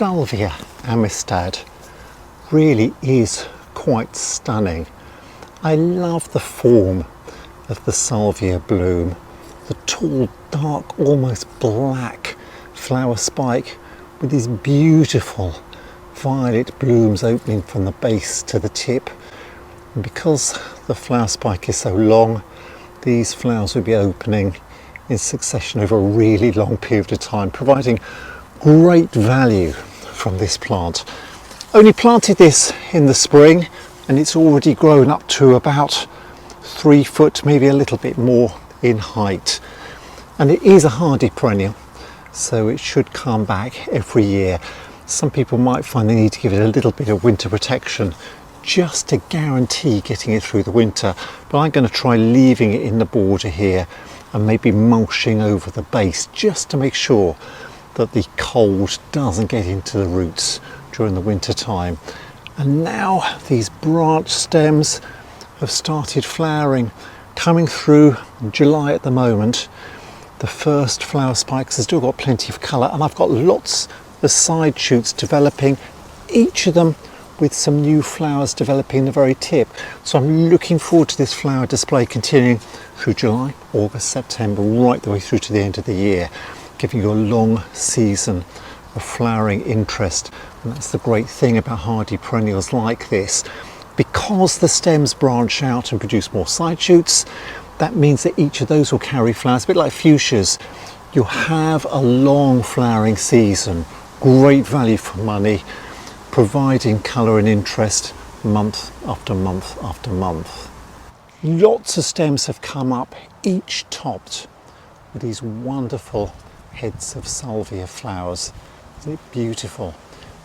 Salvia Amistad really is quite stunning. I love the form of the salvia bloom, the tall, dark, almost black flower spike with these beautiful violet blooms opening from the base to the tip. And because the flower spike is so long, these flowers will be opening in succession over a really long period of time, providing great value from this plant. Only planted this in the spring and it's already grown up to about 3 foot, maybe a little bit more in height. And it is a hardy perennial, so it should come back every year. Some people might find they need to give it a little bit of winter protection just to guarantee getting it through the winter, but I'm going to try leaving it in the border here and maybe mulching over the base just to make sure that the cold doesn't get into the roots during the winter time. And now these branch stems have started flowering, coming through in July at the moment. The first flower spikes have still got plenty of colour, and I've got lots of side shoots developing, each of them with some new flowers developing in the very tip. So I'm looking forward to this flower display continuing through July, August, September, right the way through to the end of the year, giving you a long season of flowering interest. And that's the great thing about hardy perennials like this. Because the stems branch out and produce more side shoots, that means that each of those will carry flowers, a bit like fuchsias. You'll have a long flowering season, great value for money, providing colour and interest month after month after month. Lots of stems have come up, each topped with these wonderful heads of salvia flowers. Isn't it beautiful?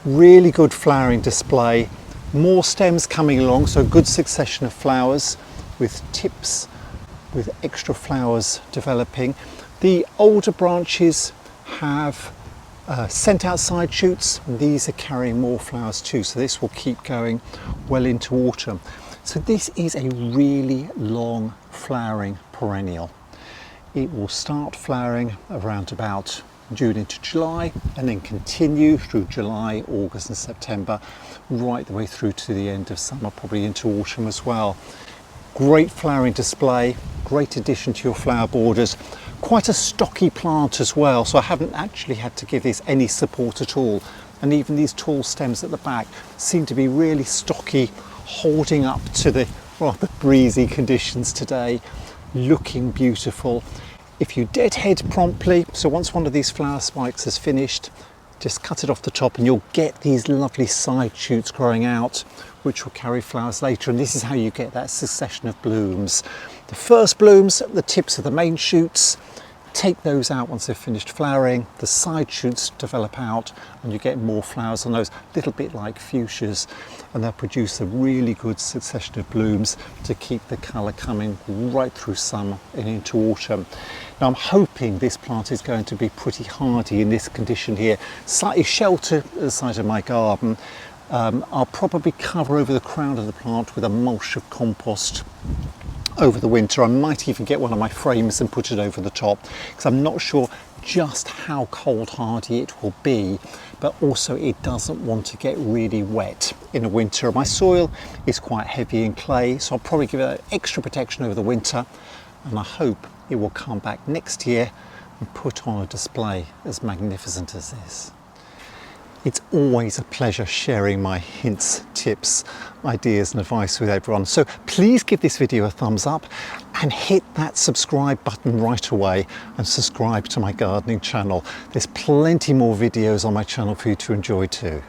Really good flowering display. More stems coming along, so a good succession of flowers with tips with extra flowers developing. The older branches have sent out side shoots, and these are carrying more flowers too, so this will keep going well into autumn. So this is a really long flowering perennial. It will start flowering around about June into July and then continue through July, August and September, right the way through to the end of summer, probably into autumn as well. Great flowering display, great addition to your flower borders. Quite a stocky plant as well, so I haven't actually had to give this any support at all. And even these tall stems at the back seem to be really stocky, holding up to the rather breezy conditions today, looking beautiful. If you deadhead promptly, so once one of these flower spikes is finished, just cut it off the top and you'll get these lovely side shoots growing out, which will carry flowers later. And this is how you get that succession of blooms. The first blooms at the tips of the main shoots, take those out once they've finished flowering. The side shoots develop out and you get more flowers on those, a little bit like fuchsias, and they'll produce a really good succession of blooms to keep the colour coming right through summer and into autumn. Now I'm hoping this plant is going to be pretty hardy in this condition here, slightly sheltered at the side of my garden. I'll probably cover over the crown of the plant with a mulch of compost over the winter. I might even get one of my frames and put it over the top, because I'm not sure just how cold hardy it will be, but also it doesn't want to get really wet in the winter. My soil is quite heavy in clay, so I'll probably give it extra protection over the winter, and I hope it will come back next year and put on a display as magnificent as this. It's always a pleasure sharing my hints, tips, ideas and advice with everyone. So please give this video a thumbs up and hit that subscribe button right away and subscribe to my gardening channel. There's plenty more videos on my channel for you to enjoy too.